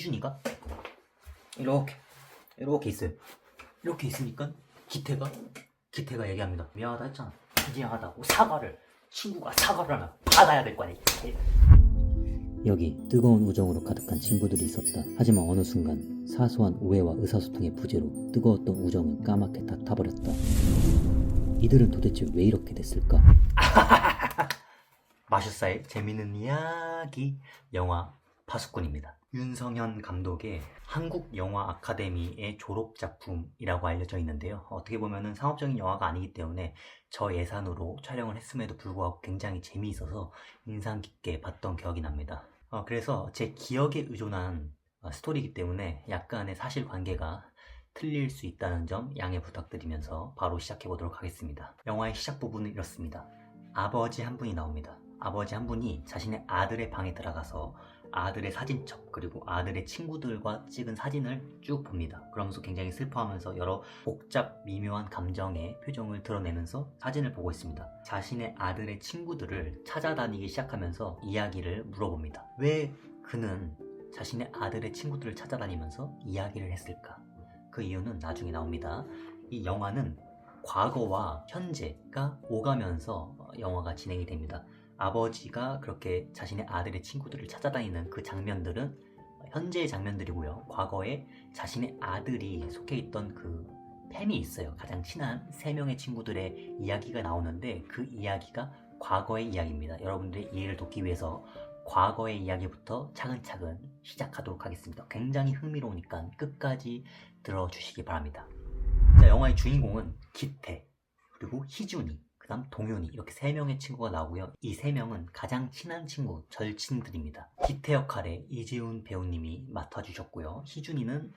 희준이가 이렇게 있어요. 이렇게 있으니까 기태가 얘기합니다. 미안하다 했잖아. 미안하다고 친구가 사과를 하면 받아야 될 거 아니야. 여기 뜨거운 우정으로 가득한 친구들이 있었다. 하지만 어느 순간 사소한 오해와 의사소통의 부재로 뜨거웠던 우정은 까맣게 다 타버렸다. 이들은 도대체 왜 이렇게 됐을까? 마술사의 재미있는 이야기 영화 파수꾼입니다. 윤성현 감독의 한국 영화 아카데미의 졸업 작품이라고 알려져 있는데요. 어떻게 보면은 상업적인 영화가 아니기 때문에 저예산으로 촬영을 했음에도 불구하고 굉장히 재미있어서 인상 깊게 봤던 기억이 납니다. 그래서 제 기억에 의존한 스토리이기 때문에 약간의 사실관계가 틀릴 수 있다는 점 양해 부탁드리면서 바로 시작해 보도록 하겠습니다. 영화의 시작 부분은 이렇습니다. 아버지 한 분이 나옵니다. 아버지 한 분이 자신의 아들의 방에 들어가서 아들의 사진첩 그리고 아들의 친구들과 찍은 사진을 쭉 봅니다. 그러면서 굉장히 슬퍼하면서 여러 복잡 미묘한 감정의 표정을 드러내면서 사진을 보고 있습니다. 자신의 아들의 친구들을 찾아다니기 시작하면서 이야기를 물어봅니다. 왜 그는 자신의 아들의 친구들을 찾아다니면서 이야기를 했을까? 그 이유는 나중에 나옵니다. 이 영화는 과거와 현재가 오가면서 영화가 진행이 됩니다. 아버지가 그렇게 자신의 아들의 친구들을 찾아다니는 그 장면들은 현재의 장면들이고요. 과거에 자신의 아들이 속해 있던 그 팸이 있어요. 가장 친한 3명의 친구들의 이야기가 나오는데 그 이야기가 과거의 이야기입니다. 여러분들의 이해를 돕기 위해서 과거의 이야기부터 차근차근 시작하도록 하겠습니다. 굉장히 흥미로우니까 끝까지 들어주시기 바랍니다. 자, 영화의 주인공은 기태, 그리고 희준이, 그 다음 동윤이 이렇게 3명의 친구가 나오고요. 이 3명은 가장 친한 친구, 절친들입니다. 기태 역할에 이재훈 배우님이 맡아주셨고요. 희준이는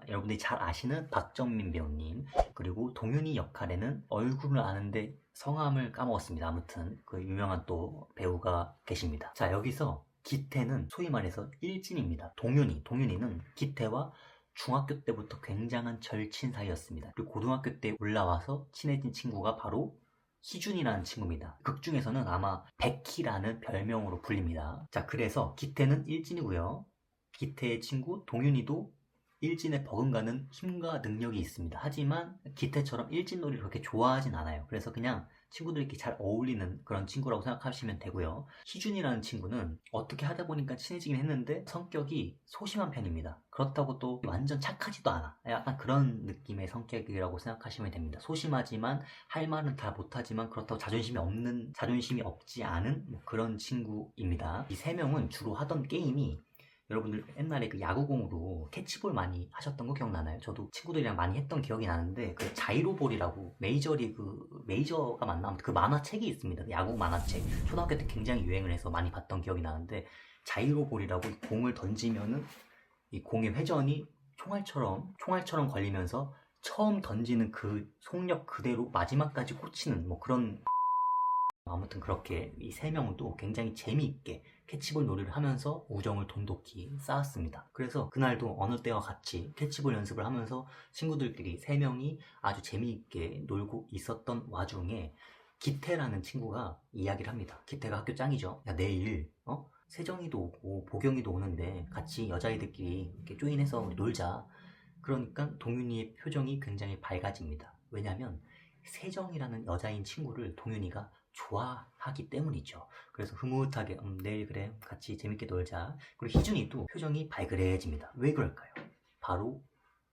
여러분들이 잘 아시는 박정민 배우님, 그리고 동윤이 역할에는 얼굴을 아는데 성함을 까먹었습니다. 아무튼 그 유명한 또 배우가 계십니다. 자, 여기서 기태는 소위 말해서 일진입니다. 동윤이는 기태와 중학교 때부터 굉장한 절친 사이였습니다. 그리고 고등학교 때 올라와서 친해진 친구가 바로 희준이라는 친구입니다. 극 중에서는 아마 백희라는 별명으로 불립니다. 자, 그래서 기태는 일진이고요. 기태의 친구 동윤이도 일진에 버금가는 힘과 능력이 있습니다. 하지만 기태처럼 일진놀이를 그렇게 좋아하진 않아요. 그래서 그냥 친구들끼리 잘 어울리는 그런 친구라고 생각하시면 되고요. 희준이라는 친구는 어떻게 하다 보니까 친해지긴 했는데 성격이 소심한 편입니다. 그렇다고 또 완전 착하지도 않아. 약간 그런 느낌의 성격이라고 생각하시면 됩니다. 소심하지만 할 말은 다 못하지만 그렇다고 자존심이 없지 않은 그런 친구입니다. 이 3명은 주로 하던 게임이 여러분들 옛날에 그 야구공으로 캐치볼 많이 하셨던 거 기억나나요? 저도 친구들이랑 많이 했던 기억이 나는데 그 자이로볼이라고 메이저가 맞나? 아무튼 그 만화책이 있습니다. 야구 만화책. 초등학교 때 굉장히 유행을 해서 많이 봤던 기억이 나는데 자이로볼이라고 이 공을 던지면은 이 공의 회전이 총알처럼 걸리면서 처음 던지는 그 속력 그대로 마지막까지 꽂히는 그런 아무튼 그렇게 이 3명도 굉장히 재미있게 캐치볼 놀이를 하면서 우정을 돈독히 쌓았습니다. 그래서 그날도 어느 때와 같이 캐치볼 연습을 하면서 친구들끼리 3명이 아주 재미있게 놀고 있었던 와중에 기태라는 친구가 이야기를 합니다. 기태가 학교 짱이죠. 야, 내일 세정이도 오고 보경이도 오는데 같이 여자애들끼리 이렇게 조인해서 우리 놀자. 그러니까 동윤이의 표정이 굉장히 밝아집니다. 왜냐하면 세정이라는 여자인 친구를 동윤이가 좋아하기 때문이죠. 그래서 흐뭇하게 내일 그래 같이 재밌게 놀자. 그리고 희준이도 표정이 발그레해집니다. 왜 그럴까요? 바로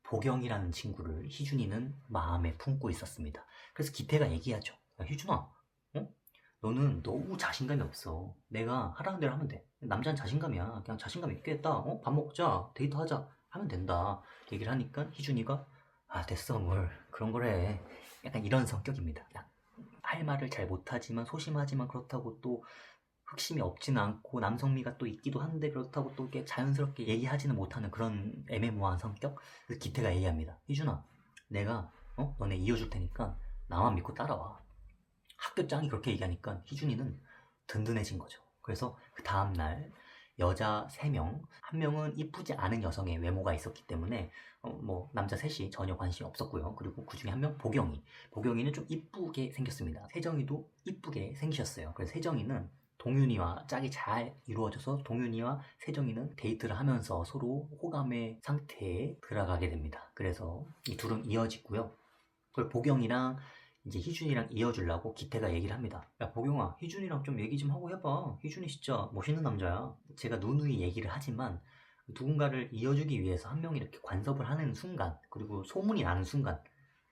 보경이라는 친구를 희준이는 마음에 품고 있었습니다. 그래서 기태가 얘기하죠. 야, 희준아, 너는 너무 자신감이 없어. 내가 하라는 대로 하면 돼. 남자는 자신감이야. 그냥 자신감 있게 했다. 밥 먹자, 데이트하자 하면 된다. 얘기를 하니까 희준이가 됐어, 뭘 그런 걸 해. 약간 이런 성격입니다. 할 말을 잘 못하지만 소심하지만 그렇다고 또 흑심이 없지는 않고 남성미가 또 있기도 한데 그렇다고 또 이렇게 자연스럽게 얘기하지는 못하는 그런 애매모호한 성격. 그래서 기태가 얘기합니다. 희준아, 내가 너네 이어줄 테니까 나만 믿고 따라와. 학교 짱이 그렇게 얘기하니까 희준이는 든든해진 거죠. 그래서 그 다음날 여자 3명, 한 명은 이쁘지 않은 여성의 외모가 있었기 때문에 남자 셋이 전혀 관심이 없었고요. 그리고 그 중에 한 명 보경이는 좀 이쁘게 생겼습니다. 세정이도 이쁘게 생기셨어요. 그래서 세정이는 동윤이와 짝이 잘 이루어져서 동윤이와 세정이는 데이트를 하면서 서로 호감의 상태에 들어가게 됩니다. 그래서 이 둘은 이어지고요. 그걸 보경이랑 이제 희준이랑 이어주려고 기태가 얘기를 합니다. 야, 보경아, 희준이랑 좀 얘기 좀 하고 해봐. 희준이 진짜 멋있는 남자야. 제가 누누이 얘기를 하지만 누군가를 이어주기 위해서 한 명이 이렇게 관섭을 하는 순간, 그리고 소문이 나는 순간,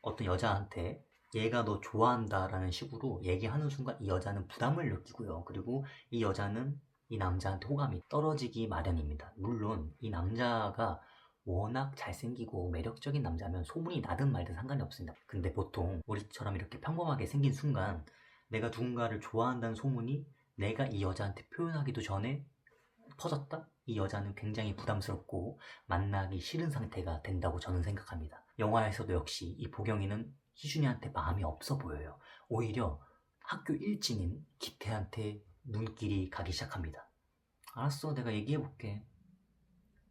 어떤 여자한테 얘가 너 좋아한다라는 식으로 얘기하는 순간 이 여자는 부담을 느끼고요. 그리고 이 여자는 이 남자한테 호감이 떨어지기 마련입니다. 물론 이 남자가 워낙 잘생기고 매력적인 남자면 소문이 나든 말든 상관이 없습니다. 근데 보통 우리처럼 이렇게 평범하게 생긴 순간 내가 누군가를 좋아한다는 소문이 내가 이 여자한테 표현하기도 전에 퍼졌다? 이 여자는 굉장히 부담스럽고 만나기 싫은 상태가 된다고 저는 생각합니다. 영화에서도 역시 이 보경이는 희준이한테 마음이 없어 보여요. 오히려 학교 일진인 기태한테 눈길이 가기 시작합니다. 알았어, 내가 얘기해볼게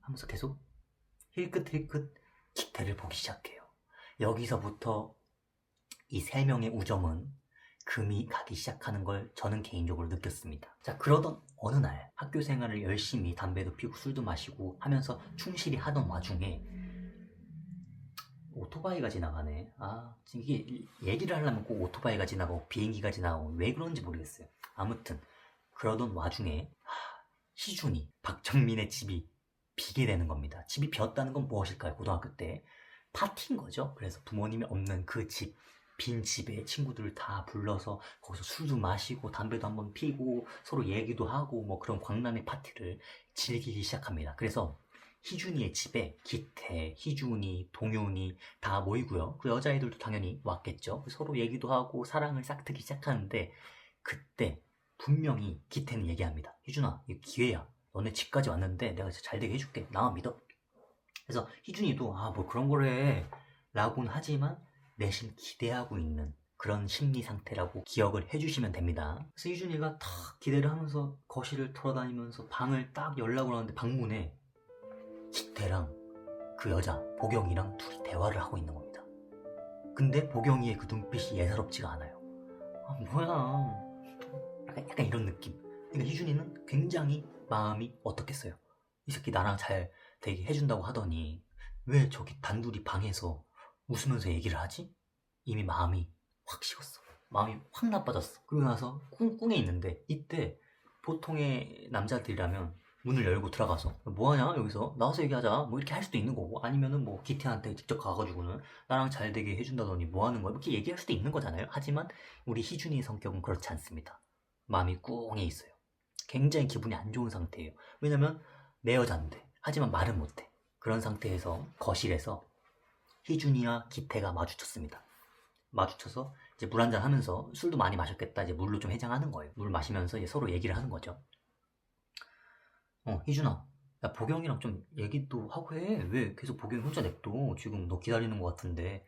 하면서 계속 힐끗힐끗 기태를 보기 시작해요. 여기서부터 이 세 명의 우정은 금이 가기 시작하는 걸 저는 개인적으로 느꼈습니다. 자, 그러던 어느 날 학교 생활을 열심히 담배도 피우고 술도 마시고 하면서 충실히 하던 와중에 오토바이가 지나가네. 아, 지금 이게 얘기를 하려면 꼭 오토바이가 지나가고 비행기가 지나가고 왜 그런지 모르겠어요. 아무튼 그러던 와중에 희준이, 박정민의 집이 비게 되는 겁니다. 집이 비었다는 건 무엇일까요? 고등학교 때 파티인 거죠. 그래서 부모님이 없는 그 집, 빈 집에 친구들을 다 불러서 거기서 술도 마시고 담배도 한번 피고 서로 얘기도 하고 뭐 그런 광란의 파티를 즐기기 시작합니다. 그래서 희준이의 집에 기태, 희준이, 동윤이 다 모이고요. 그 여자애들도 당연히 왔겠죠. 서로 얘기도 하고 사랑을 싹트기 시작하는데 그때 분명히 기태는 얘기합니다. 희준아, 이거 기회야. 너네 집까지 왔는데 내가 진짜 잘 되게 해줄게. 나만 믿어. 그래서 희준이도 뭐 그런 걸 해 라고는 하지만 내심 기대하고 있는 그런 심리 상태라고 기억을 해주시면 됩니다. 그래서 희준이가 탁 기대를 하면서 거실을 돌아다니면서 방을 딱 열려고 하는데 방문에 기태랑 그 여자 보경이랑 둘이 대화를 하고 있는 겁니다. 근데 보경이의 그 눈빛이 예사롭지가 않아요. 뭐야, 약간 이런 느낌. 그러니까 희준이는 굉장히 마음이 어떻겠어요. 이 새끼 나랑 잘 되게 해준다고 하더니 왜 저기 단둘이 방에서 웃으면서 얘기를 하지? 이미 마음이 확 식었어. 마음이 확 나빠졌어. 그러고 나서 꿍꿍해 있는데 이때 보통의 남자들이라면 문을 열고 들어가서 뭐하냐 여기서 나와서 얘기하자 뭐 이렇게 할 수도 있는 거고 아니면은 뭐 기태한테 직접 가가지고는 나랑 잘 되게 해준다더니 뭐하는 거야 이렇게 얘기할 수도 있는 거잖아요. 하지만 우리 희준이의 성격은 그렇지 않습니다. 마음이 꿍해 있어요. 굉장히 기분이 안 좋은 상태예요. 왜냐면 내 여잔데 하지만 말은 못해. 그런 상태에서 거실에서 희준이와 기태가 마주쳤습니다. 마주쳐서 이제 물 한잔 하면서 술도 많이 마셨겠다. 이제 물로 좀 해장하는 거예요. 물 마시면서 이제 서로 얘기를 하는 거죠. 희준아, 야, 보경이랑 좀 얘기도 하고 해. 왜 계속 보경이 혼자 냅둬? 지금 너 기다리는 것 같은데.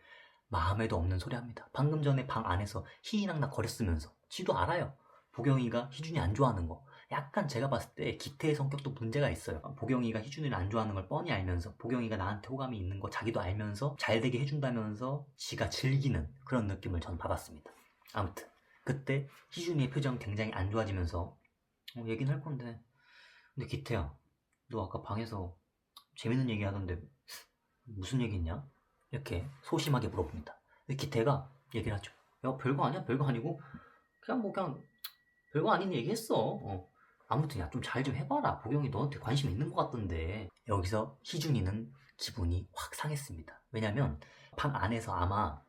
마음에도 없는 소리 합니다. 방금 전에 방 안에서 희희랑 나 거렸으면서. 지도 알아요. 보경이가 희준이 안 좋아하는 거. 약간 제가 봤을 때 기태의 성격도 문제가 있어요. 보경이가 희준이를 안 좋아하는 걸 뻔히 알면서 보경이가 나한테 호감이 있는 거 자기도 알면서 잘 되게 해준다면서 지가 즐기는 그런 느낌을 전 받았습니다. 아무튼 그때 희준이의 표정 굉장히 안 좋아지면서 얘기는 할 건데 근데 기태야 너 아까 방에서 재밌는 얘기 하던데 무슨 얘기 했냐? 이렇게 소심하게 물어봅니다. 근데 기태가 얘기를 하죠. 야 별거 아니야 별거 아니고 그냥 별거 아닌 얘기 했어. 아무튼 야 좀 잘 좀 해봐라. 보경이 너한테 관심 있는 것 같던데. 여기서 희준이는 기분이 확 상했습니다. 왜냐면 방 안에서 아마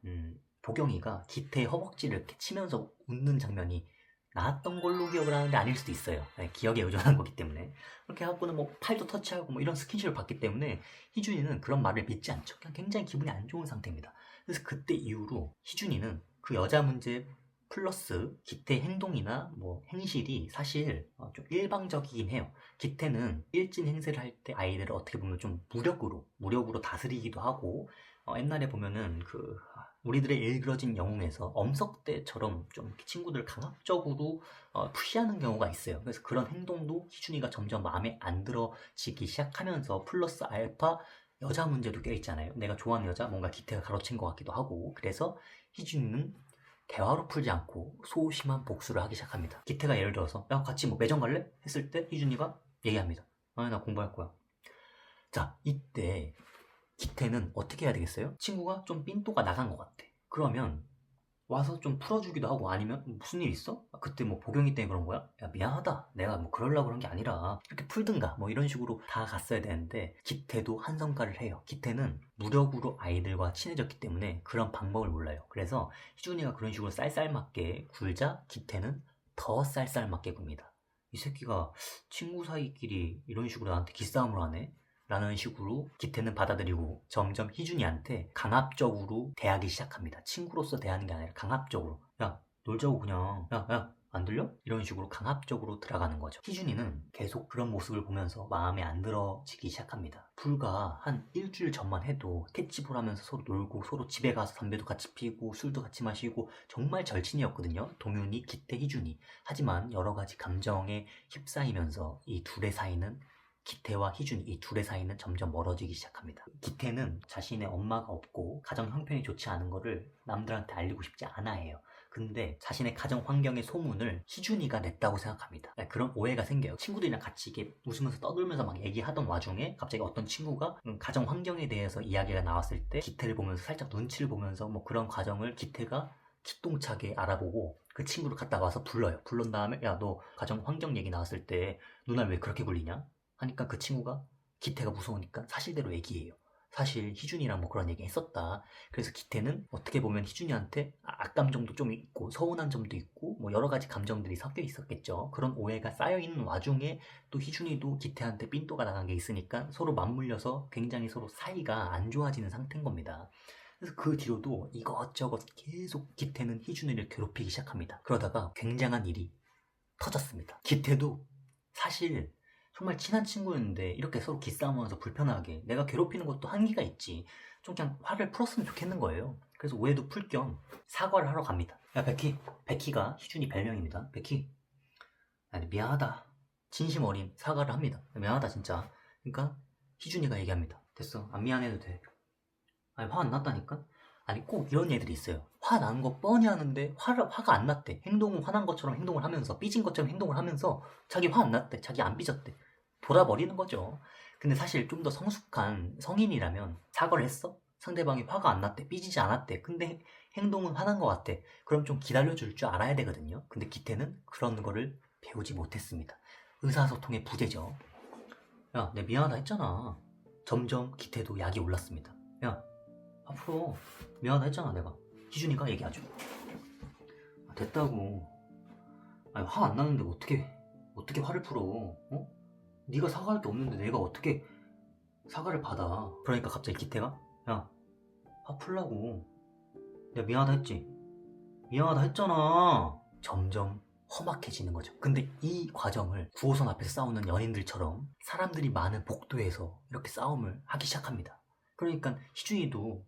보경이가 기태의 허벅지를 이렇게 치면서 웃는 장면이 나왔던 걸로 기억을 하는데 아닐 수도 있어요. 기억에 의존한 거기 때문에. 그렇게 하고는 뭐 팔도 터치하고 뭐 이런 스킨십을 받기 때문에 희준이는 그런 말을 믿지 않죠. 그냥 굉장히 기분이 안 좋은 상태입니다. 그래서 그때 이후로 희준이는 그 여자 문제 플러스 기태 행동이나 뭐 행실이 사실 좀 일방적이긴 해요. 기태는 일진 행세를 할 때 아이들을 어떻게 보면 좀 무력으로 다스리기도 하고 옛날에 보면은 우리들의 일그러진 영웅에서 엄석대처럼 좀 이렇게 친구들을 강압적으로 푸시하는 경우가 있어요. 그래서 그런 행동도 희준이가 점점 마음에 안 들어지기 시작하면서 플러스 알파 여자 문제도 껴있잖아요. 내가 좋아하는 여자 뭔가 기태가 가로챈 것 같기도 하고 그래서 희준이는 대화로 풀지 않고 소심한 복수를 하기 시작합니다. 기태가 예를 들어서 야 같이 뭐 매점 갈래? 했을 때 희준이가 얘기합니다. 아니 나 공부할 거야. 자 이때 기태는 어떻게 해야 되겠어요? 친구가 좀 삔또가 나간 것 같아. 그러면 와서 좀 풀어주기도 하고 아니면 무슨 일 있어? 아, 그때 뭐 보경이 때문에 그런 거야? 야 미안하다 내가 뭐 그러려고 그런 게 아니라 이렇게 풀든가 뭐 이런 식으로 다 갔어야 되는데 기태도 한성가를 해요. 기태는 무력으로 아이들과 친해졌기 때문에 그런 방법을 몰라요. 그래서 희준이가 그런 식으로 쌀쌀맞게 굴자 기태는 더 쌀쌀맞게 굽니다. 이 새끼가 친구 사이끼리 이런 식으로 나한테 기싸움을 하네? 라는 식으로 기태는 받아들이고 점점 희준이한테 강압적으로 대하기 시작합니다. 친구로서 대하는 게 아니라 강압적으로 야 놀자고 그냥 야 안 들려? 이런 식으로 강압적으로 들어가는 거죠. 희준이는 계속 그런 모습을 보면서 마음에 안 들어지기 시작합니다. 불과 한 일주일 전만 해도 캐치볼 하면서 서로 놀고 서로 집에 가서 담배도 같이 피우고 술도 같이 마시고 정말 절친이었거든요. 동윤이, 기태, 희준이. 하지만 여러 가지 감정에 휩싸이면서 이 둘의 사이는 기태와 희준이 이 둘의 사이는 점점 멀어지기 시작합니다. 기태는 자신의 엄마가 없고 가정 형편이 좋지 않은 거를 남들한테 알리고 싶지 않아 해요. 근데 자신의 가정 환경의 소문을 희준이가 냈다고 생각합니다. 그런 오해가 생겨요. 친구들이랑 같이 이렇게 웃으면서 떠들면서 막 얘기하던 와중에 갑자기 어떤 친구가 가정 환경에 대해서 이야기가 나왔을 때 기태를 보면서 살짝 눈치를 보면서 뭐 그런 과정을 기태가 기똥차게 알아보고 그 친구를 갖다 와서 불러요. 불른 다음에 야 너 가정 환경 얘기 나왔을 때 누나를 왜 그렇게 굴리냐? 하니까 그 친구가 기태가 무서우니까 사실대로 얘기해요. 사실 희준이랑 뭐 그런 얘기 했었다. 그래서 기태는 어떻게 보면 희준이한테 악감정도 좀 있고 서운한 점도 있고 뭐 여러 가지 감정들이 섞여 있었겠죠. 그런 오해가 쌓여있는 와중에 또 희준이도 기태한테 삔또가 나간 게 있으니까 서로 맞물려서 굉장히 서로 사이가 안 좋아지는 상태인 겁니다. 그래서 그 뒤로도 이것저것 계속 기태는 희준이를 괴롭히기 시작합니다. 그러다가 굉장한 일이 터졌습니다. 기태도 사실 정말 친한 친구였는데 이렇게 서로 기싸움하면서 불편하게 내가 괴롭히는 것도 한계가 있지. 좀 그냥 화를 풀었으면 좋겠는 거예요. 그래서 오해도 풀 겸 사과를 하러 갑니다. 야 베키. 베키가 희준이 별명입니다. 베키. 아니 미안하다. 진심 어린 사과를 합니다. 미안하다 진짜. 그러니까 희준이가 얘기합니다. 됐어. 안 미안해도 돼. 아니 화 안 났다니까? 아니 꼭 이런 애들이 있어요. 화 난 거 뻔히 하는데 화가 안 났대. 행동은 화난 것처럼 행동을 하면서 삐진 것처럼 행동을 하면서 자기 화 안 났대. 자기 안 삐졌대. 돌아버리는 거죠. 근데 사실 좀 더 성숙한 성인이라면 사과를 했어? 상대방이 화가 안 났대. 삐지지 않았대. 근데 행동은 화난 것 같아. 그럼 좀 기다려줄 줄 알아야 되거든요. 근데 기태는 그런 거를 배우지 못했습니다. 의사소통의 부재죠. 야, 내 미안하다 했잖아. 점점 기태도 약이 올랐습니다. 야, 앞으로 미안하다 했잖아 내가. 희준이가 얘기하죠. 됐다고. 아니 화 안 나는데 어떻게 화를 풀어? 어? 네가 사과할 게 없는데 내가 어떻게 사과를 받아? 그러니까 갑자기 기태가 야, 화 풀라고. 내가 미안하다 했지? 미안하다 했잖아. 점점 험악해지는 거죠. 근데 이 과정을 9호선 앞에서 싸우는 연인들처럼 사람들이 많은 복도에서 이렇게 싸움을 하기 시작합니다. 그러니까 희준이도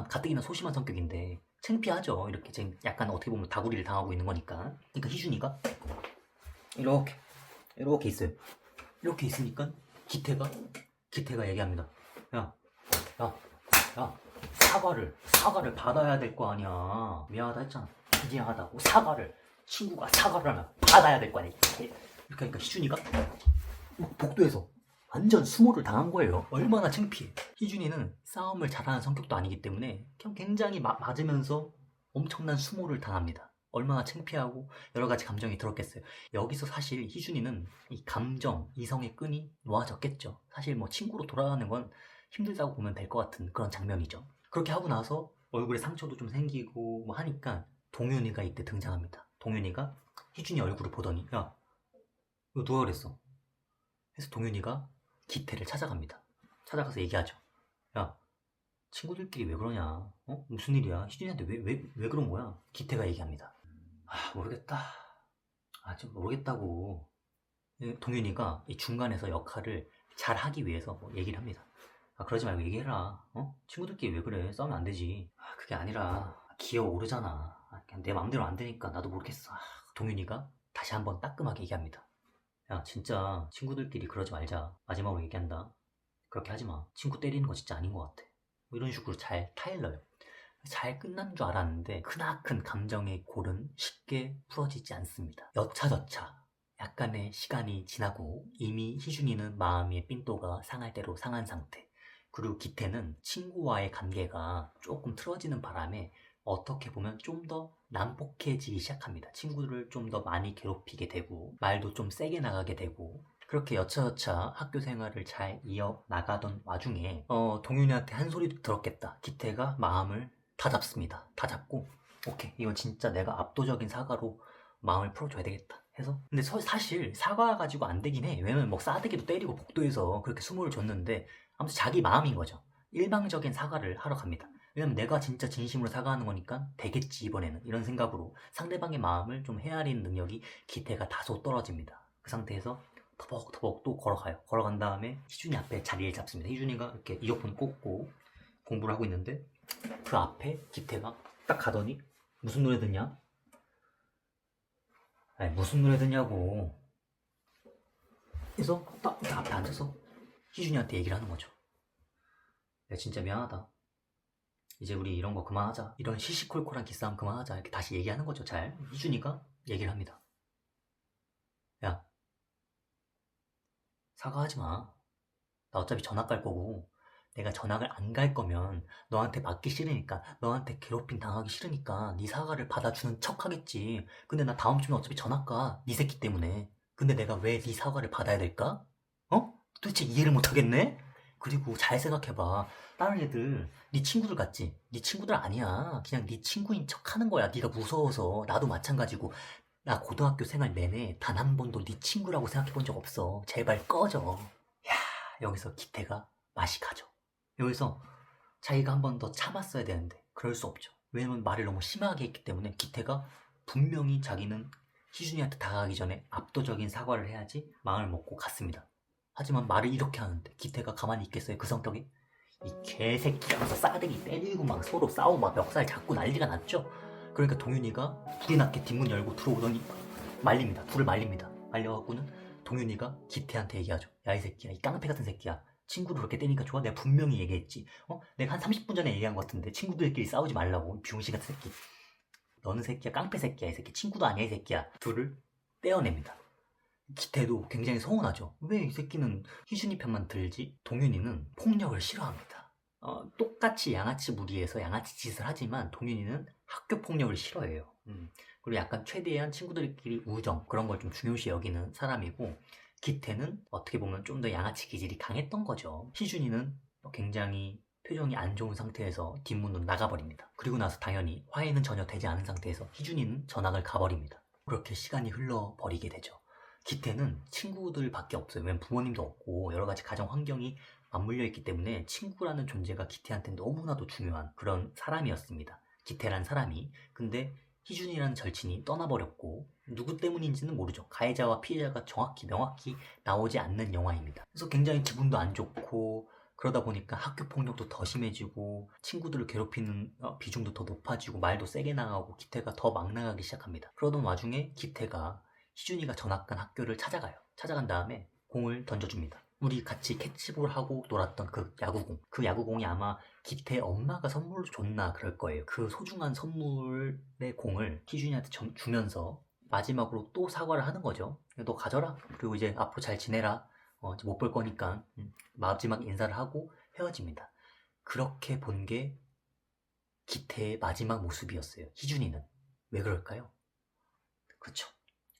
가뜩이나 소심한 성격인데 창피하죠. 이렇게 지금 약간 어떻게 보면 다구리를 당하고 있는 거니까. 그러니까 희준이가 이렇게 있어요. 이렇게 있으니까 기태가 얘기합니다. 야, 사과를 받아야 될 거 아니야. 미안하다 했잖아. 미안하다고 친구가 사과를 하면 받아야 될 거 아니야. 이렇게 하니까 희준이가 복도에서 완전 수모를 당한 거예요. 얼마나 창피해. 희준이는 싸움을 잘하는 성격도 아니기 때문에 그냥 굉장히 맞으면서 엄청난 수모를 당합니다. 얼마나 창피하고 여러 가지 감정이 들었겠어요. 여기서 사실 희준이는 이 감정, 이성의 끈이 놓아졌겠죠. 사실 뭐 친구로 돌아가는 건 힘들다고 보면 될 것 같은 그런 장면이죠. 그렇게 하고 나서 얼굴에 상처도 좀 생기고 뭐 하니까 동윤이가 이때 등장합니다. 동윤이가 희준이 얼굴을 보더니 야, 이거 누가 그랬어? 그래서 동윤이가 기태를 찾아갑니다. 찾아가서 얘기하죠. 야, 친구들끼리 왜 그러냐? 어? 무슨 일이야? 희준이한테 왜 그런 거야? 기태가 얘기합니다. 모르겠다. 좀 모르겠다고. 동윤이가 이 중간에서 역할을 잘 하기 위해서 뭐 얘기를 합니다. 그러지 말고 얘기해라. 어? 친구들끼리 왜 그래? 싸우면 안 되지. 그게 아니라 기어오르잖아. 그냥 내 맘대로 안 되니까 나도 모르겠어. 동윤이가 다시 한번 따끔하게 얘기합니다. 야, 진짜 친구들끼리 그러지 말자. 마지막으로 얘기한다. 그렇게 하지 마. 친구 때리는 거 진짜 아닌 것 같아. 뭐 이런 식으로 잘 타일러요. 잘 끝난 줄 알았는데 크나큰 감정의 골은 쉽게 풀어지지 않습니다. 여차저차 약간의 시간이 지나고 이미 희준이는 마음의 삔또가 상할 대로 상한 상태. 그리고 기태는 친구와의 관계가 조금 틀어지는 바람에 어떻게 보면 좀 더 난폭해지기 시작합니다. 친구들을 좀 더 많이 괴롭히게 되고 말도 좀 세게 나가게 되고 그렇게 여차저차 학교 생활을 잘 이어나가던 와중에 동윤이한테 한 소리도 들었겠다. 기태가 마음을 다 잡습니다. 다 잡고 오케이 이건 진짜 내가 압도적인 사과로 마음을 풀어줘야 되겠다 해서 근데 사실 사과 가지고 안 되긴 해. 왜냐면 뭐 싸대기도 때리고 복도에서 그렇게 수모를 줬는데 아무튼 자기 마음인 거죠. 일방적인 사과를 하러 갑니다. 왜냐면 내가 진짜 진심으로 사과하는 거니까 되겠지 이번에는 이런 생각으로 상대방의 마음을 좀 헤아리는 능력이 기태가 다소 떨어집니다. 그 상태에서 터벅터벅 또 걸어가요. 걸어간 다음에 희준이 앞에 자리를 잡습니다. 희준이가 이렇게 이어폰 꽂고 공부를 하고 있는데 그 앞에 기태가 딱 가더니 무슨 노래 듣냐? 아니 무슨 노래 듣냐고. 그래서 딱 앞에 앉아서 희준이한테 얘기를 하는 거죠. 내가 진짜 미안하다. 이제 우리 이런 거 그만하자. 이런 시시콜콜한 기싸움 그만하자. 이렇게 다시 얘기하는 거죠. 잘. 희준이가 얘기를 합니다. 야, 사과하지 마. 나 어차피 전학 갈 거고 내가 전학을 안 갈 거면 너한테 맞기 싫으니까 너한테 괴롭힘 당하기 싫으니까 네 사과를 받아주는 척 하겠지. 근데 나 다음 주면 어차피 전학 가. 네 새끼 때문에. 근데 내가 왜 네 사과를 받아야 될까? 도대체 이해를 못 하겠네? 그리고 잘 생각해봐. 다른 애들 네 친구들 같지? 네 친구들 아니야. 그냥 네 친구인 척 하는 거야. 네가 무서워서. 나도 마찬가지고. 나 고등학교 생활 내내 단 한 번도 네 친구라고 생각해 본 적 없어. 제발 꺼져. 야, 여기서 기태가 맛이 가죠. 여기서 자기가 한 번 더 참았어야 되는데 그럴 수 없죠. 왜냐면 말을 너무 심하게 했기 때문에 기태가 분명히 자기는 희준이한테 다가가기 전에 압도적인 사과를 해야지 마음을 먹고 갔습니다. 하지만 말을 이렇게 하는데 기태가 가만히 있겠어요? 그 성격에? 이 개새끼 하면서 싸대기 때리고 막 서로 싸우고 막 멱살 잡고 난리가 났죠. 그러니까 동윤이가 불이 났게 뒷문 열고 들어오더니 말립니다. 둘을 말립니다. 말려갖고는 동윤이가 기태한테 얘기하죠. 야 이 새끼야, 이 깡패 같은 새끼야. 친구를 그렇게 때리니까 좋아? 내가 분명히 얘기했지. 내가 한 30분 전에 얘기한 것 같은데 친구들끼리 싸우지 말라고. 병신 같은 새끼. 너는 새끼야, 깡패 새끼야. 이 새끼 친구도 아니야 이 새끼야. 둘을 떼어냅니다. 기태도 굉장히 서운하죠. 왜 이 새끼는 희준이 편만 들지? 동윤이는 폭력을 싫어합니다. 똑같이 양아치 무리해서 양아치 짓을 하지만 동윤이는 학교 폭력을 싫어해요. 그리고 약간 최대한 친구들끼리 우정 그런 걸 좀 중요시 여기는 사람이고 기태는 어떻게 보면 좀 더 양아치 기질이 강했던 거죠. 희준이는 굉장히 표정이 안 좋은 상태에서 뒷문으로 나가버립니다. 그리고 나서 당연히 화해는 전혀 되지 않은 상태에서 희준이는 전학을 가버립니다. 그렇게 시간이 흘러버리게 되죠. 기태는 친구들밖에 없어요. 왜냐면 부모님도 없고 여러 가지 가정 환경이 맞물려 있기 때문에 친구라는 존재가 기태한테 너무나도 중요한 그런 사람이었습니다. 기태란 사람이. 근데 희준이라는 절친이 떠나버렸고 누구 때문인지는 모르죠. 가해자와 피해자가 정확히 명확히 나오지 않는 영화입니다. 그래서 굉장히 기분도 안 좋고 그러다 보니까 학교 폭력도 더 심해지고 친구들을 괴롭히는 비중도 더 높아지고 말도 세게 나가고 기태가 더 막 나가기 시작합니다. 그러던 와중에 기태가 희준이가 전학 간 학교를 찾아가요. 찾아간 다음에 공을 던져줍니다. 우리 같이 캐치볼 하고 놀았던 그 야구공. 그 야구공이 아마 기태 엄마가 선물로 줬나 그럴 거예요. 그 소중한 선물의 공을 희준이한테 주면서 마지막으로 또 사과를 하는 거죠. 너 가져라. 그리고 이제 앞으로 잘 지내라. 이제 못 볼 거니까 마지막 인사를 하고 헤어집니다. 그렇게 본 게 기태의 마지막 모습이었어요. 희준이는. 왜 그럴까요? 그렇죠.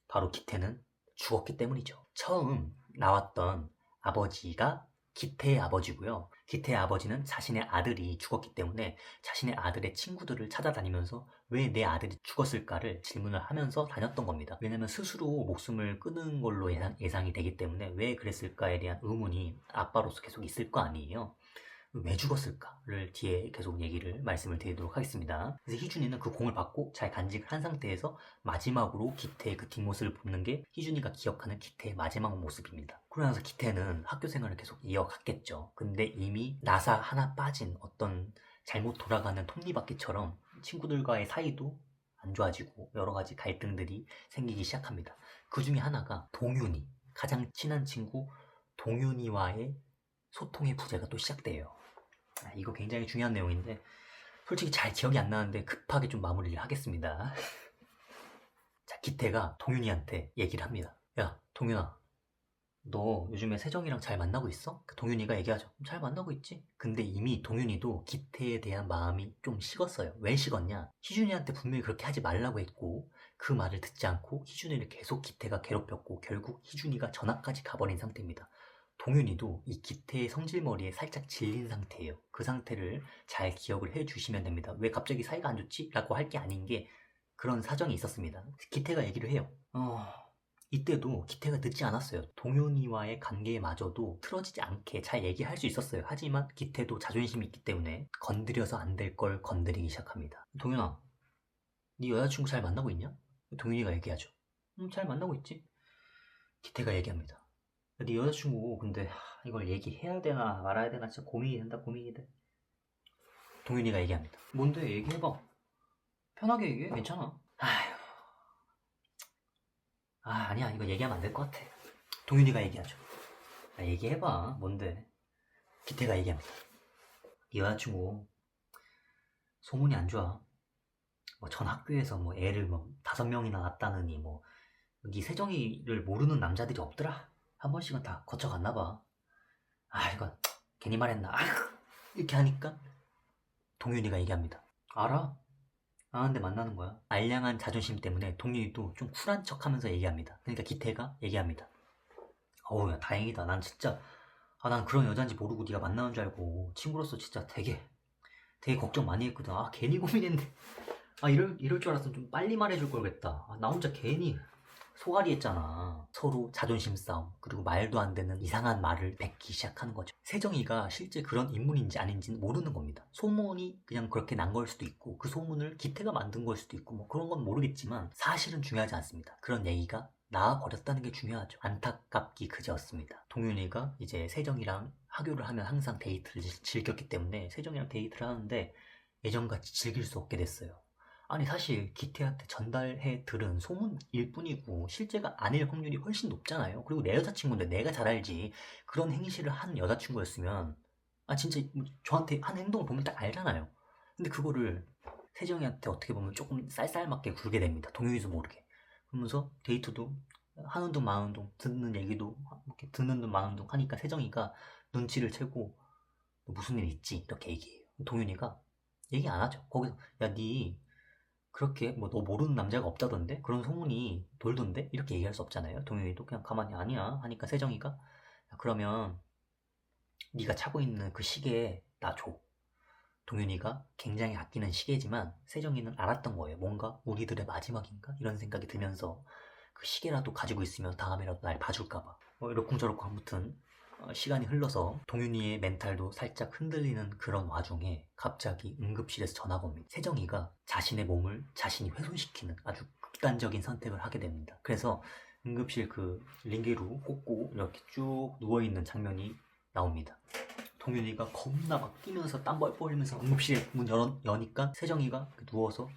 바로 기태는 죽었기 때문이죠. 처음 나왔던 아버지가 기태의 아버지고요. 기태의 아버지는 자신의 아들이 죽었기 때문에 자신의 아들의 친구들을 찾아다니면서 왜 내 아들이 죽었을까를 질문을 하면서 다녔던 겁니다. 왜냐면 스스로 목숨을 끊은 걸로 예상이 되기 때문에 왜 그랬을까에 대한 의문이 아빠로서 계속 있을 거 아니에요. 왜 죽었을까를 뒤에 계속 말씀을 드리도록 하겠습니다. 그래서 희준이는 그 공을 받고 잘 간직을 한 상태에서 마지막으로 기태의 그 뒷모습을 보는 게 희준이가 기억하는 기태의 마지막 모습입니다. 그러고 나서 기태는 학교 생활을 계속 이어갔겠죠. 근데 이미 나사 하나 빠진 어떤 잘못 돌아가는 톱니바퀴처럼 친구들과의 사이도 안 좋아지고 여러 가지 갈등들이 생기기 시작합니다. 그 중에 하나가 동윤이, 가장 친한 친구 동윤이와의 소통의 부재가 또 시작돼요. 이거 굉장히 중요한 내용인데 솔직히 잘 기억이 안 나는데 급하게 좀 마무리를 하겠습니다. 자, 기태가 동윤이한테 얘기를 합니다. 야, 동윤아, 너 요즘에 세정이랑 잘 만나고 있어? 동윤이가 얘기하죠. 잘 만나고 있지. 근데 이미 동윤이도 기태에 대한 마음이 좀 식었어요. 왜 식었냐? 희준이한테 분명히 그렇게 하지 말라고 했고 그 말을 듣지 않고 희준이를 계속 기태가 괴롭혔고 결국 희준이가 전학까지 가버린 상태입니다. 동윤이도 이 기태의 성질머리에 살짝 질린 상태예요. 그 상태를 잘 기억을 해주시면 됩니다. 왜 갑자기 사이가 안 좋지? 라고 할 게 아닌 게 그런 사정이 있었습니다. 기태가 얘기를 해요. 이때도 기태가 늦지 않았어요. 동윤이와의 관계마저도 틀어지지 않게 잘 얘기할 수 있었어요. 하지만 기태도 자존심이 있기 때문에 건드려서 안 될 걸 건드리기 시작합니다. 동윤아, 네 여자친구 잘 만나고 있냐? 동윤이가 얘기하죠. 잘 만나고 있지. 기태가 얘기합니다. 네 여자친구 근데 이걸 얘기해야 되나 말아야 되나 진짜 고민이 된다. 고민이 돼. 동윤이가 얘기합니다. 뭔데? 얘기해봐. 편하게 얘기해. 괜찮아. 아니야. 이거 얘기하면 안 될 것 같아. 동윤이가 얘기하죠. 얘기해봐. 뭔데? 기태가 얘기합니다. 네 여자친구 소문이 안 좋아. 전 학교에서 애를 5명이나 낳았다느니 네 세정이를 모르는 남자들이 없더라. 한 번씩은 다 거쳐갔나 봐. 이거 괜히 말했나. 이렇게 하니까 동윤이가 얘기합니다. 알아? 근데 만나는 거야. 알량한 자존심 때문에 동윤이도 좀 쿨한 척 하면서 얘기합니다. 그러니까 기태가 얘기합니다. 어우, 야, 다행이다. 난 진짜, 난 그런 여잔지 모르고 네가 만나는 줄 알고 친구로서 진짜 되게 걱정 많이 했거든. 괜히 고민했네. 이럴 줄 알았으면 좀 빨리 말해줄 걸겠다. 나 혼자 괜히 소갈이 했잖아. 서로 자존심 싸움, 그리고 말도 안 되는 이상한 말을 뱉기 시작하는 거죠. 세정이가 실제 그런 인물인지 아닌지는 모르는 겁니다. 소문이 그냥 그렇게 난 걸 수도 있고 그 소문을 기태가 만든 걸 수도 있고 그런 건 모르겠지만 사실은 중요하지 않습니다. 그런 얘기가 나와버렸다는 게 중요하죠. 안타깝기 그지였습니다. 동윤이가 이제 세정이랑 하교를 하면 항상 데이트를 즐겼기 때문에 세정이랑 데이트를 하는데 예전같이 즐길 수 없게 됐어요. 사실 기태한테 전달해 들은 소문일 뿐이고 실제가 아닐 확률이 훨씬 높잖아요. 그리고 내 여자친구인데 내가 잘 알지. 그런 행실을 한 여자친구였으면 진짜 저한테 한 행동을 보면 딱 알잖아요. 근데 그거를 세정이한테 어떻게 보면 조금 쌀쌀맞게 굴게 됩니다. 동윤이도 모르게. 그러면서 데이트도 하는 둥 마는 둥 듣는 얘기도 이렇게 듣는 둥 마는 둥 하니까 세정이가 눈치를 채고 너 무슨 일 있지? 이렇게 얘기해요. 동윤이가 얘기 안 하죠. 거기서 네 그렇게 너 모르는 남자가 없다던데? 그런 소문이 돌던데? 이렇게 얘기할 수 없잖아요. 동윤이도 그냥 가만히 아니야 하니까 세정이가 그러면 네가 차고 있는 그 시계 나 줘. 동윤이가 굉장히 아끼는 시계지만 세정이는 알았던 거예요. 뭔가 우리들의 마지막인가? 이런 생각이 들면서 그 시계라도 가지고 있으면 다음에라도 날 봐줄까봐. 이러쿵저러쿵 아무튼 시간이 흘러서 동윤이의 멘탈도 살짝 흔들리는 그런 와중에 갑자기 응급실에서 전화가 옵니다. 세정이가 자신의 몸을 자신이 훼손시키는 아주 극단적인 선택을 하게 됩니다. 그래서 응급실 그 링게로 꽂고 이렇게 쭉 누워있는 장면이 나옵니다. 동윤이가 겁나 막 뛰면서 땀 뻘뻘 흘리면서 응급실 문 여니까 세정이가 누워서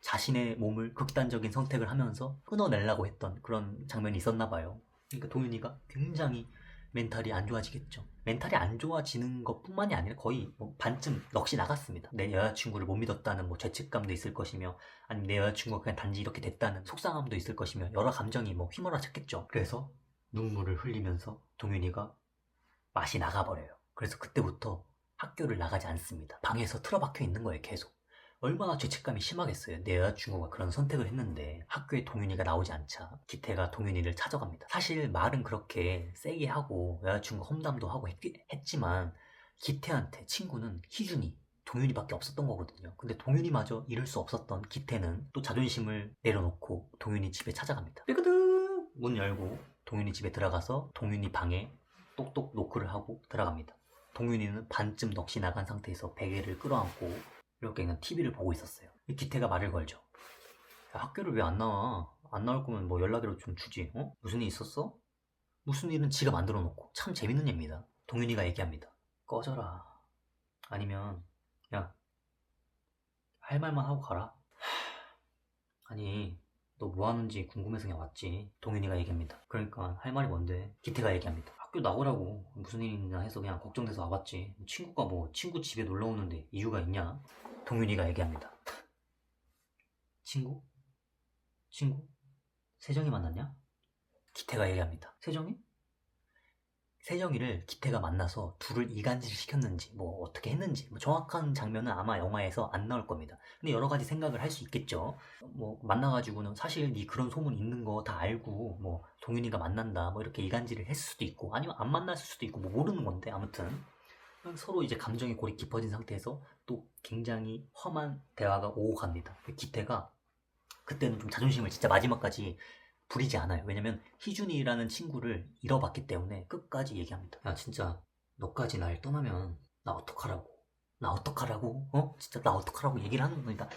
자신의 몸을 극단적인 선택을 하면서 끊어내려고 했던 그런 장면이 있었나 봐요. 그러니까 동윤이가 굉장히 멘탈이 안 좋아지겠죠. 멘탈이 안 좋아지는 것뿐만이 아니라 거의 반쯤 넋이 나갔습니다. 내 여자친구를 못 믿었다는 죄책감도 있을 것이며 아니면 내 여자친구가 그냥 단지 이렇게 됐다는 속상함도 있을 것이며 여러 감정이 휘몰아쳤겠죠. 그래서 눈물을 흘리면서 동윤이가 맛이 나가버려요. 그래서 그때부터 학교를 나가지 않습니다. 방에서 틀어박혀 있는 거예요, 계속. 얼마나 죄책감이 심하겠어요. 내 여자친구가 그런 선택을 했는데 학교에 동윤이가 나오지 않자 기태가 동윤이를 찾아갑니다. 사실 말은 그렇게 세게 하고 여자친구 험담도 하고 했지만 기태한테 친구는 희준이, 동윤이밖에 없었던 거거든요. 근데 동윤이마저 잃을 수 없었던 기태는 또 자존심을 내려놓고 동윤이 집에 찾아갑니다. 삐그드 문 열고 동윤이 집에 들어가서 동윤이 방에 똑똑 노크를 하고 들어갑니다. 동윤이는 반쯤 넋이 나간 상태에서 베개를 끌어안고 이렇게 그냥 TV를 보고 있었어요. 기태가 말을 걸죠. 야, 학교를 왜 안 나와? 안 나올 거면 연락이라도 좀 주지. 무슨 일 있었어? 무슨 일은 지가 만들어 놓고. 참 재밌는 얘입니다. 동윤이가 얘기합니다. 꺼져라. 아니면 야, 할 말만 하고 가라. 아니, 너 뭐 하는지 궁금해서 그냥 왔지. 동윤이가 얘기합니다. 그러니까 할 말이 뭔데? 기태가 얘기합니다. 학교 나오라고. 무슨 일이냐 해서 그냥 걱정돼서 와봤지. 친구가 친구 집에 놀러 오는데 이유가 있냐? 동윤이가 얘기합니다. 친구? 친구? 세정이 만났냐? 기태가 얘기합니다. 세정이? 세정이를 기태가 만나서 둘을 이간질 시켰는지 뭐 어떻게 했는지 뭐 정확한 장면은 아마 영화에서 안 나올 겁니다. 근데 여러 가지 생각을 할 수 있겠죠. 뭐 만나가지고는 사실 네 그런 소문 있는 거 다 알고 뭐 동윤이가 만난다 뭐 이렇게 이간질을 했을 수도 있고 아니면 안 만났을 수도 있고 뭐 모르는 건데 아무튼 서로 이제 감정이 골이 깊어진 상태에서 또 굉장히 험한 대화가 오고 갑니다. 기태가 그때는 좀 자존심을 진짜 마지막까지 부리지 않아요. 왜냐면 희준이라는 친구를 잃어봤기 때문에 끝까지 얘기합니다. 야 진짜 너까지 날 떠나면 나 어떡하라고? 나 어떡하라고? 진짜 나 어떡하라고 얘기를 하는 겁니다.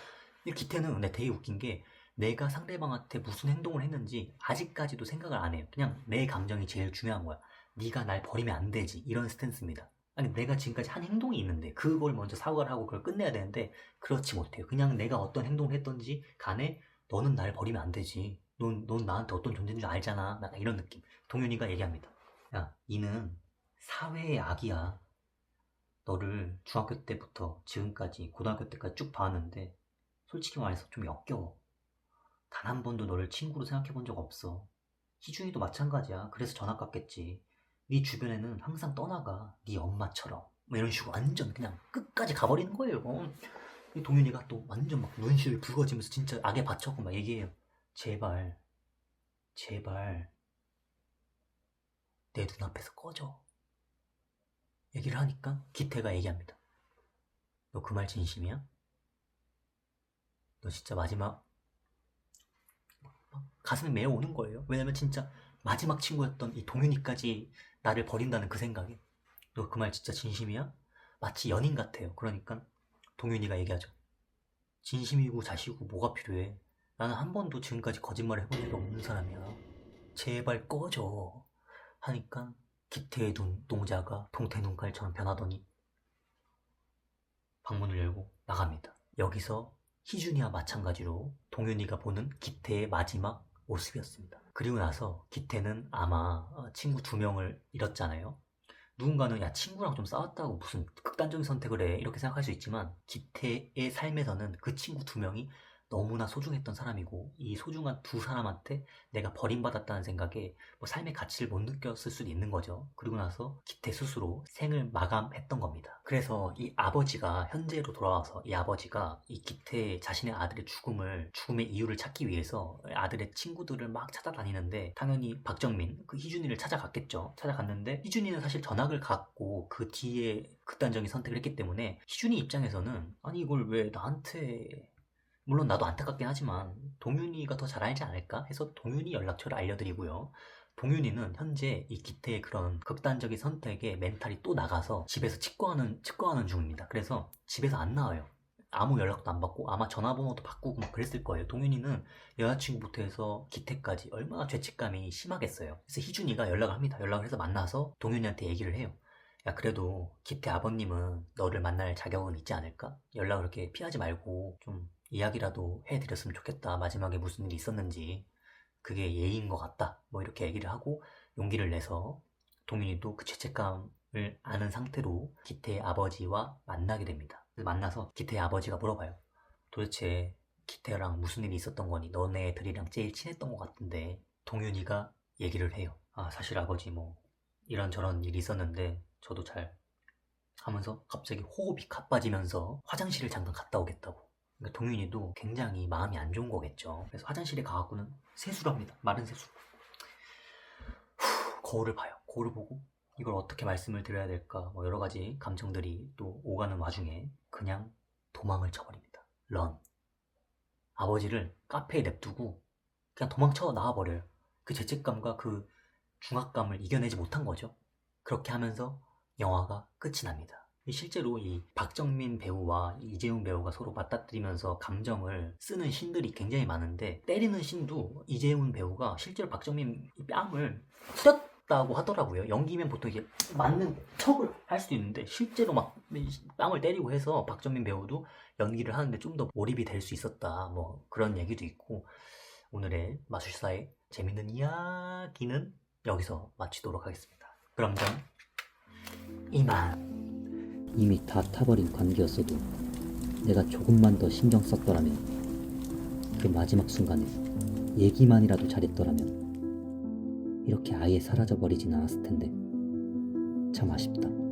이 기태는 근데 되게 웃긴 게 내가 상대방한테 무슨 행동을 했는지 아직까지도 생각을 안 해요. 그냥 내 감정이 제일 중요한 거야. 네가 날 버리면 안 되지. 이런 스탠스입니다. 아니 내가 지금까지 한 행동이 있는데 그걸 먼저 사과를 하고 그걸 끝내야 되는데 그렇지 못해요. 그냥 내가 어떤 행동을 했던지 간에 너는 날 버리면 안 되지. 넌 나한테 어떤 존재인 줄 알잖아. 약간 이런 느낌. 동윤이가 얘기합니다. 야, 니는 사회의 악이야. 너를 중학교 때부터 지금까지 고등학교 때까지 쭉 봐왔는데 솔직히 말해서 좀 역겨워. 단 한 번도 너를 친구로 생각해 본 적 없어. 희준이도 마찬가지야. 그래서 전학 갔겠지. 네 주변에는 항상 떠나가. 네 엄마처럼. 뭐 이런 식으로 완전 그냥 끝까지 가버리는 거예요. 이 동윤이가 또 완전 막 눈시를 붉어지면서 진짜 악에 받쳐고 막 얘기해요. 제발, 제발, 내 눈앞에서 꺼져. 얘기를 하니까 기태가 얘기합니다. 너 그 말 진심이야? 너 진짜 마지막 가슴에 메어오는 거예요. 왜냐면 진짜 마지막 친구였던 이 동윤이까지 나를 버린다는 그 생각에 너 그 말 진짜 진심이야? 마치 연인 같아요. 그러니까 동윤이가 얘기하죠. 진심이고 자시고 뭐가 필요해? 나는 한 번도 지금까지 거짓말을 해본 적이 없는 사람이야. 제발 꺼져. 하니까 기태의 동자가 동태 눈깔처럼 변하더니 방문을 열고 나갑니다. 여기서 희준이와 마찬가지로 동윤이가 보는 기태의 마지막 모습이었습니다. 그리고 나서 기태는 아마 친구 2명을 잃었잖아요. 누군가는 야 친구랑 좀 싸웠다고 무슨 극단적인 선택을 해 이렇게 생각할 수 있지만 기태의 삶에서는 그 친구 2명이 너무나 소중했던 사람이고 이 소중한 2사람한테 내가 버림받았다는 생각에 뭐 삶의 가치를 못 느꼈을 수도 있는 거죠. 그리고 나서 기태 스스로 생을 마감했던 겁니다. 그래서 이 아버지가 현재로 돌아와서 이 아버지가 이 기태 자신의 아들의 죽음의 이유를 찾기 위해서 아들의 친구들을 막 찾아다니는데 당연히 박정민 그 희준이를 찾아갔겠죠. 찾아갔는데 희준이는 사실 전학을 갔고 그 뒤에 극단적인 선택을 했기 때문에 희준이 입장에서는 아니 이걸 왜 나한테 물론 나도 안타깝긴 하지만 동윤이가 더 잘 알지 않을까 해서 동윤이 연락처를 알려드리고요. 동윤이는 현재 이 기태의 그런 극단적인 선택에 멘탈이 또 나가서 집에서 치과하는 중입니다. 그래서 집에서 안 나와요. 아무 연락도 안 받고 아마 전화번호도 바꾸고 막 그랬을 거예요. 동윤이는 여자친구부터 해서 기태까지 얼마나 죄책감이 심하겠어요. 그래서 희준이가 연락을 합니다. 연락을 해서 만나서 동윤이한테 얘기를 해요. 야 그래도 기태 아버님은 너를 만날 자격은 있지 않을까? 연락을 이렇게 피하지 말고 좀 이야기라도 해드렸으면 좋겠다. 마지막에 무슨 일이 있었는지 그게 예의인 것 같다. 뭐 이렇게 얘기를 하고 용기를 내서 동윤이도 그 죄책감을 아는 상태로 기태의 아버지와 만나게 됩니다. 그래서 만나서 기태의 아버지가 물어봐요. 도대체 기태랑 무슨 일이 있었던 거니? 너네들이랑 제일 친했던 것 같은데 동윤이가 얘기를 해요. 아 사실 아버지 뭐 이런저런 일이 있었는데 저도 잘 하면서 갑자기 호흡이 가빠지면서 화장실을 잠깐 갔다 오겠다고. 그러니까 동윤이도 굉장히 마음이 안 좋은 거겠죠. 그래서 화장실에 가갖고는 세수를 합니다. 마른 세수. 거울을 봐요. 거울을 보고 이걸 어떻게 말씀을 드려야 될까 뭐 여러 가지 감정들이 또 오가는 와중에 그냥 도망을 쳐버립니다. 런. 아버지를 카페에 냅두고 그냥 도망쳐 나와버려요. 그 죄책감과 그 중압감을 이겨내지 못한 거죠. 그렇게 하면서 영화가 끝이 납니다. 실제로 이 박정민 배우와 이재훈 배우가 서로 맞닥뜨리면서 감정을 쓰는 씬들이 굉장히 많은데 때리는 씬도 이재훈 배우가 실제로 박정민 뺨을 후렸다고 하더라고요. 연기면 보통 이게 맞는 척을 할 수도 있는데 실제로 막 뺨을 때리고 해서 박정민 배우도 연기를 하는데 좀 더 몰입이 될 수 있었다. 뭐 그런 얘기도 있고 오늘의 마술사의 재밌는 이야기는 여기서 마치도록 하겠습니다. 그럼 전 이만. 이미 다 타버린 관계였어도 내가 조금만 더 신경 썼더라면, 그 마지막 순간에 얘기만이라도 잘했더라면 이렇게 아예 사라져버리진 않았을 텐데 참 아쉽다.